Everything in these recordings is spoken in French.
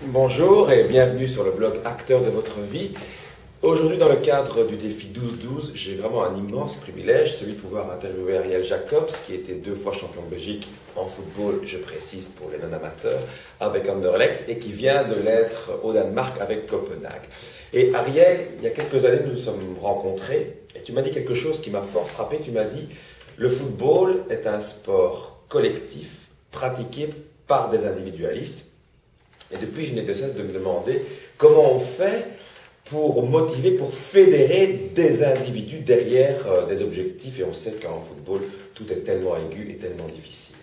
Bonjour et bienvenue sur le blog Acteur de votre vie. Aujourd'hui, dans le cadre du défi 12-12, j'ai vraiment un immense privilège, celui de pouvoir interviewer Ariel Jacobs, qui était 2 fois champion de Belgique en football, je précise pour les non-amateurs, avec Anderlecht et qui vient de l'être au Danemark avec Copenhague. Et Ariel, il y a quelques années, nous nous sommes rencontrés et tu m'as dit quelque chose qui m'a fort frappé. Tu m'as dit, le football est un sport collectif pratiqué par des individualistes. Et depuis, je n'ai de cesse de me demander comment on fait pour motiver, pour fédérer des individus derrière des objectifs. Et on sait qu'en football, tout est tellement aigu et tellement difficile.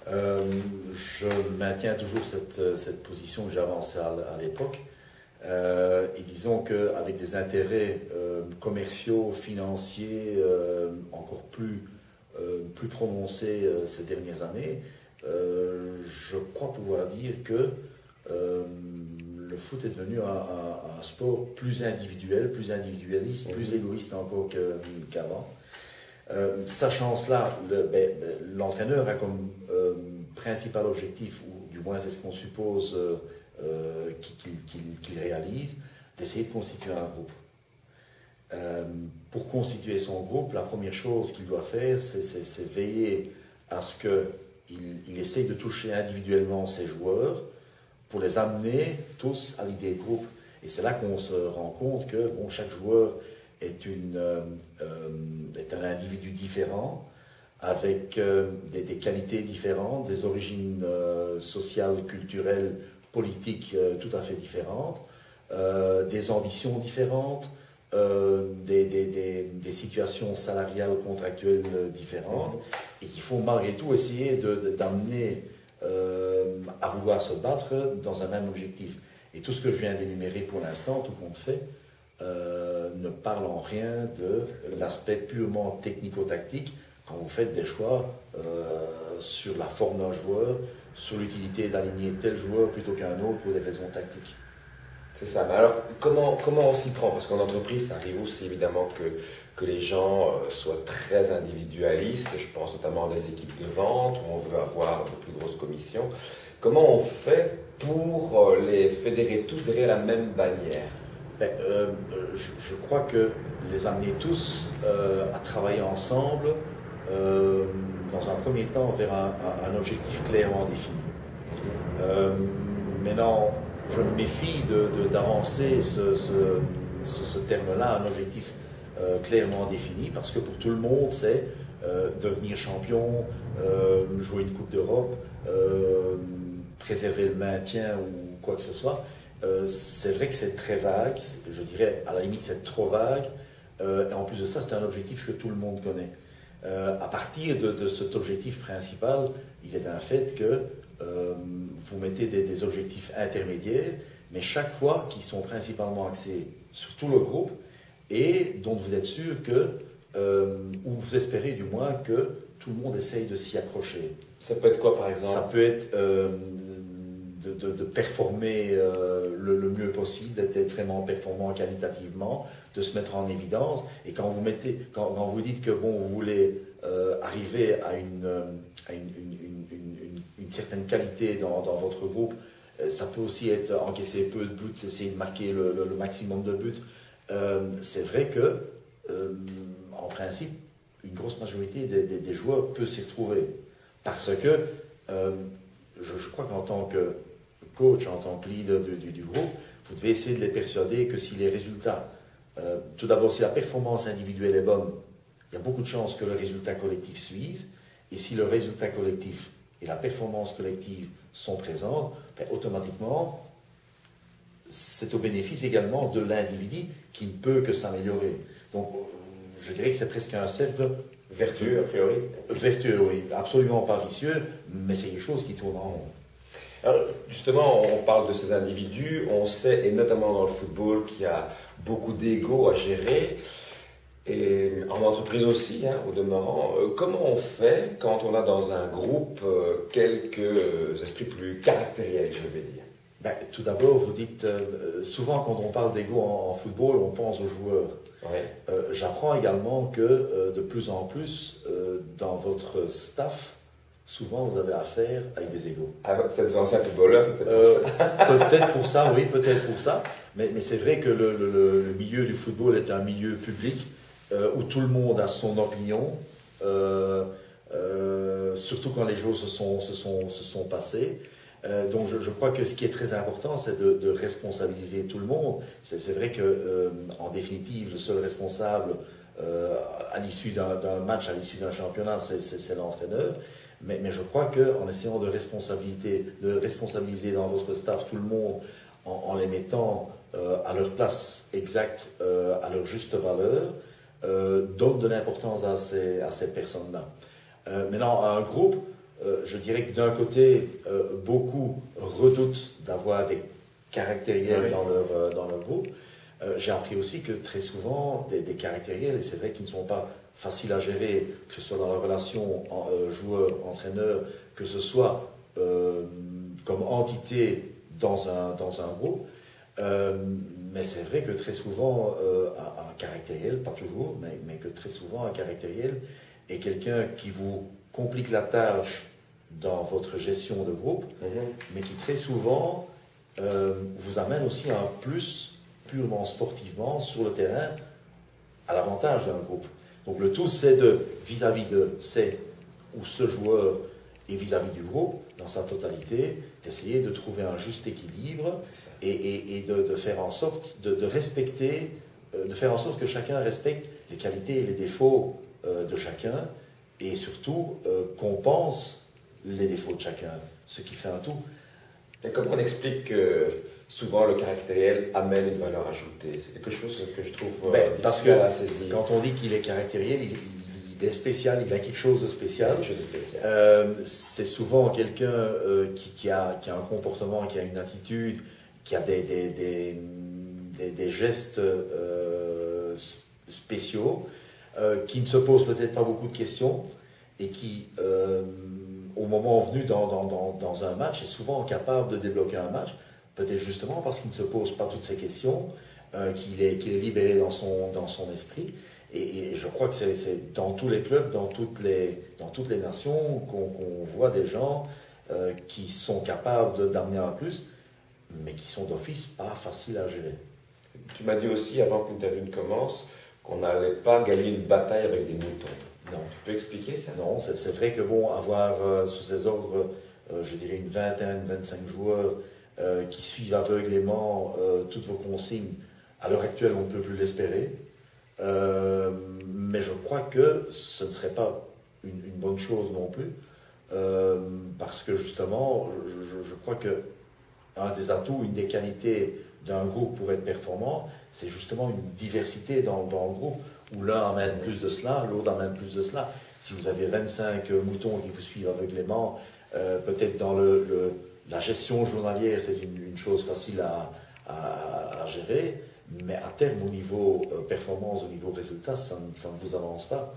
Je maintiens toujours cette position que j'ai avancée à l'époque. Et disons qu'avec des intérêts commerciaux, financiers encore plus prononcés ces dernières années, je crois pouvoir dire que le foot est devenu un sport plus individuel, plus individualiste, plus égoïste encore qu'avant. Sachant cela, l'entraîneur a comme principal objectif, ou du moins c'est ce qu'on suppose qu'il réalise, d'essayer de constituer un groupe. Pour constituer son groupe, la première chose qu'il doit faire, c'est veiller à ce qu'il essaye de toucher individuellement ses joueurs pour les amener tous à l'idée de groupe. Et c'est là qu'on se rend compte que chaque joueur est un individu différent, avec des qualités différentes, des origines sociales, culturelles, politiques tout à fait différentes, des ambitions différentes, des situations salariales, contractuelles différentes, et qu'il faut malgré tout essayer d'amener à vouloir se battre dans un même objectif. Et tout ce que je viens d'énumérer pour l'instant, tout compte fait, ne parle en rien de l'aspect purement technico-tactique quand vous faites des choix sur la forme d'un joueur, sur l'utilité d'aligner tel joueur plutôt qu'un autre pour des raisons tactiques. C'est ça. Mais alors, comment on s'y prend? Parce qu'en entreprise, ça arrive aussi évidemment que les gens soient très individualistes. Je pense notamment à des équipes de vente où on veut avoir de plus grosses commissions. Comment on fait pour les fédérer tous derrière la même bannière? Je crois que les amener tous à travailler ensemble, dans un premier temps, vers un objectif clairement défini. Maintenant, je me méfie d'avancer ce terme-là, un objectif clairement défini, parce que pour tout le monde, c'est devenir champion, jouer une Coupe d'Europe, préserver le maintien ou quoi que ce soit. C'est vrai que c'est très vague, je dirais à la limite c'est trop vague, et en plus de ça, c'est un objectif que tout le monde connaît. À partir de cet objectif principal, il est un fait que vous mettez des objectifs intermédiaires, mais chaque fois qui sont principalement axés sur tout le groupe et dont vous êtes sûr ou vous espérez du moins que tout le monde essaye de s'y accrocher. Ça peut être quoi par exemple? Ça peut être de performer le mieux possible, d'être vraiment performant qualitativement, de se mettre en évidence. Et quand vous dites que vous voulez arriver à une certaine qualité dans votre groupe, ça peut aussi être encaisser peu de buts, essayer de marquer le maximum de buts. C'est vrai que, en principe, une grosse majorité des joueurs peut s'y retrouver. Parce que je crois qu'en tant que coach, en tant que leader du groupe, vous devez essayer de les persuader que si les résultats, tout d'abord si la performance individuelle est bonne, il y a beaucoup de chances que le résultat collectif suive, et si le résultat collectif et la performance collective sont présentes, automatiquement, c'est au bénéfice également de l'individu qui ne peut que s'améliorer. Donc, je dirais que c'est presque un cercle vertueux, a priori. Vertueux, oui. Absolument pas vicieux, mais c'est quelque chose qui tourne en rond. Alors, justement, on parle de ces individus, on sait, et notamment dans le football, qu'il y a beaucoup d'ego à gérer, et en entreprise aussi, au demeurant. Comment on fait quand on a dans un groupe quelques esprits plus caractériels, je vais dire? Tout d'abord, vous dites, souvent quand on parle d'ego en football, on pense aux joueurs. Ouais. J'apprends également que de plus en plus, dans votre staff, souvent vous avez affaire avec des égos. Ah, c'est des anciens footballeurs, c'est peut-être pour ça. Peut-être pour ça, oui, peut-être pour ça. Mais c'est vrai que le milieu du football est un milieu public où tout le monde a son opinion, surtout quand les jours se sont passés. Donc je crois que ce qui est très important, c'est de responsabiliser tout le monde. C'est vrai que en définitive, le seul responsable à l'issue d'un match, à l'issue d'un championnat, c'est l'entraîneur. Mais je crois qu'en essayant de responsabiliser dans votre staff tout le monde, en les mettant à leur place exacte, à leur juste valeur, donne de l'importance à ces personnes-là. Maintenant, un groupe, je dirais que d'un côté, beaucoup redoutent d'avoir des caractériels dans leur groupe. J'ai appris aussi que très souvent, des caractériels, et c'est vrai qu'ils ne sont pas faciles à gérer, que ce soit dans la relation joueur-entraîneur, que ce soit comme entité dans un groupe. Mais c'est vrai que très souvent, un caractériel, pas toujours, mais que très souvent, un caractériel est quelqu'un qui vous complique la tâche dans votre gestion de groupe, mais qui très souvent vous amène aussi un plus purement sportivement sur le terrain à l'avantage d'un groupe. Donc le tout, c'est vis-à-vis de ce joueur et vis-à-vis du groupe, dans sa totalité, d'essayer de trouver un juste équilibre et de faire en sorte de respecter, de faire en sorte que chacun respecte les qualités et les défauts de chacun, et surtout compense les défauts de chacun, ce qui fait un tout. Et comment on explique que souvent le caractériel amène une valeur ajoutée? C'est quelque chose que je trouve difficile à saisir. Quand on dit qu'il est caractériel, il est spécial, il a quelque chose de spécial. C'est souvent quelqu'un qui a un comportement, qui a une attitude, qui a des gestes spéciaux, qui ne se pose peut-être pas beaucoup de questions et qui, au moment venu dans un match, est souvent capable de débloquer un match, peut-être justement parce qu'il ne se pose pas toutes ces questions, qu'il est libéré dans son esprit. Et je crois que c'est dans tous les clubs, dans toutes les nations, qu'on voit des gens qui sont capables d'amener un plus, mais qui sont d'office pas faciles à gérer. Tu m'as dit aussi, avant que l'interview ne commence, qu'on n'allait pas gagner une bataille avec des moutons. Non. Tu peux expliquer ça? Non, c'est vrai que bon, avoir sous ses ordres, je dirais une 25 joueurs qui suivent aveuglément toutes vos consignes, à l'heure actuelle, on ne peut plus l'espérer. Mais je crois que ce ne serait pas une bonne chose non plus, parce que justement, je crois que un des atouts, une des qualités d'un groupe pour être performant, c'est justement une diversité dans le groupe, où l'un amène plus de cela, l'autre amène plus de cela. Si vous avez 25 moutons qui vous suivent aveuglément, peut-être dans la gestion journalière, c'est une chose facile à gérer, mais à terme, au niveau performance, au niveau résultat, ça ne vous avance pas.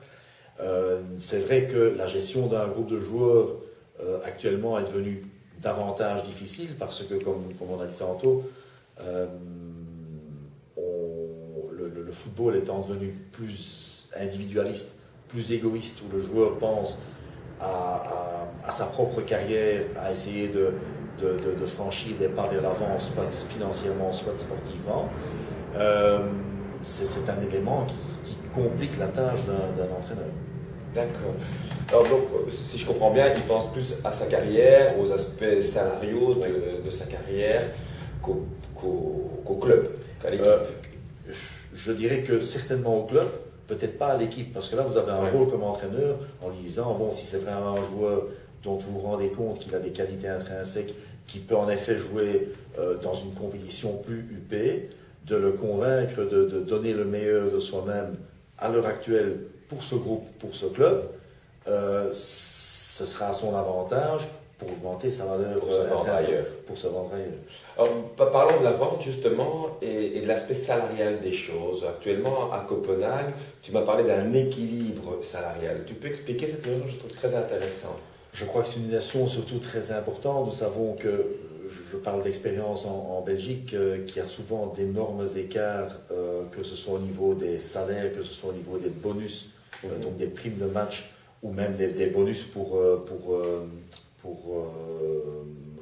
C'est vrai que la gestion d'un groupe de joueurs actuellement est devenue davantage difficile parce que, comme on a dit tantôt, le football étant devenu plus individualiste, plus égoïste, où le joueur pense à sa propre carrière, à essayer de franchir des pas vers l'avant, soit financièrement, soit sportivement, c'est un élément qui complique la tâche d'un entraîneur. D'accord. Alors donc, si je comprends bien, il pense plus à sa carrière, aux aspects salariaux de sa carrière qu'au club, qu'à l'équipe. Je dirais que certainement au club, peut-être pas à l'équipe, parce que là vous avez un rôle comme entraîneur en lui disant, bon, si c'est vraiment un joueur dont vous vous rendez compte qu'il a des qualités intrinsèques, qui peut en effet jouer dans une compétition plus huppée, de le convaincre de donner le meilleur de soi-même à l'heure actuelle pour ce groupe, pour ce club, ce sera à son avantage pour augmenter sa valeur pour se vendre ailleurs. Alors, parlons de la vente justement et de l'aspect salarial des choses. Actuellement à Copenhague, tu m'as parlé d'un équilibre salarial. Tu peux expliquer cette notion que je trouve très intéressante? Je crois que c'est une notion surtout très importante. Nous savons que, je parle d'expérience en Belgique, qu'il y a souvent d'énormes écarts, que ce soit au niveau des salaires, que ce soit au niveau des bonus, donc des primes de match ou même des bonus pour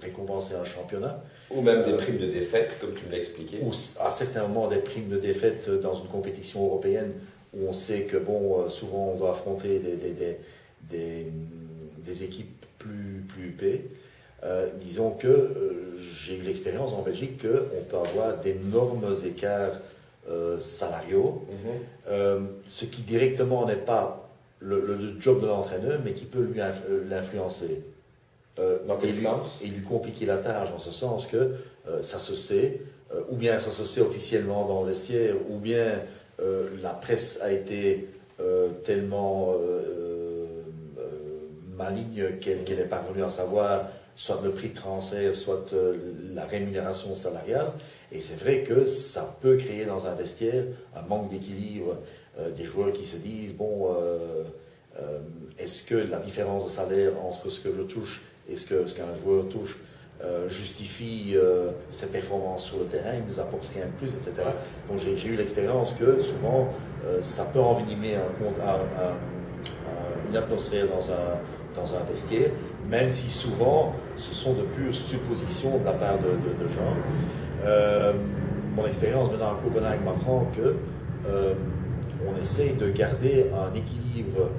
récompenser un championnat. Ou même des primes de défaite, comme tu me l'as expliqué. Ou à certains moments des primes de défaite dans une compétition européenne où on sait que souvent on doit affronter des équipes plus huppées. Disons que j'ai eu l'expérience en Belgique qu'on peut avoir d'énormes écarts salariaux, ce qui directement n'est pas le job de l'entraîneur, mais qui peut l'influencer. Dans quel sens? Et lui compliquer la tâche, en ce sens que ça se sait, ou bien ça se sait officiellement dans le vestiaire, ou bien la presse a été tellement maligne qu'elle est parvenue à savoir soit le prix de transfert, soit la rémunération salariale. Et c'est vrai que ça peut créer dans un vestiaire un manque d'équilibre, des joueurs qui se disent, est-ce que la différence de salaire entre ce que je touche et ce qu'un joueur touche justifie ses performances sur le terrain, il ne nous apporte rien de plus, etc. Donc j'ai eu l'expérience que souvent ça peut envenimer une atmosphère dans un vestiaire, même si souvent ce sont de pures suppositions de la part de gens. Mon expérience maintenant à Copenhague m'apprend que on essaye de garder un équilibre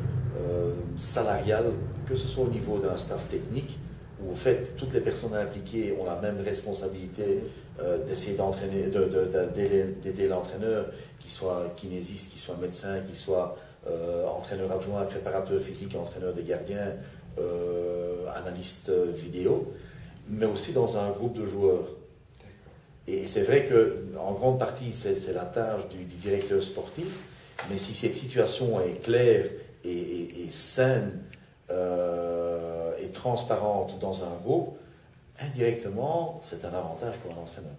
salarial, que ce soit au niveau d'un staff technique, où en fait toutes les personnes impliquées ont la même responsabilité d'essayer d'entraîner, d'aider l'entraîneur, qu'il soit kinésiste, qu'il soit médecin, qu'il soit entraîneur adjoint, préparateur physique, entraîneur des gardiens, analyste vidéo, mais aussi dans un groupe de joueurs. Et c'est vrai qu'en grande partie c'est la tâche du directeur sportif, mais si cette situation est claire et saine et transparente dans un groupe, indirectement, c'est un avantage pour un entraîneur.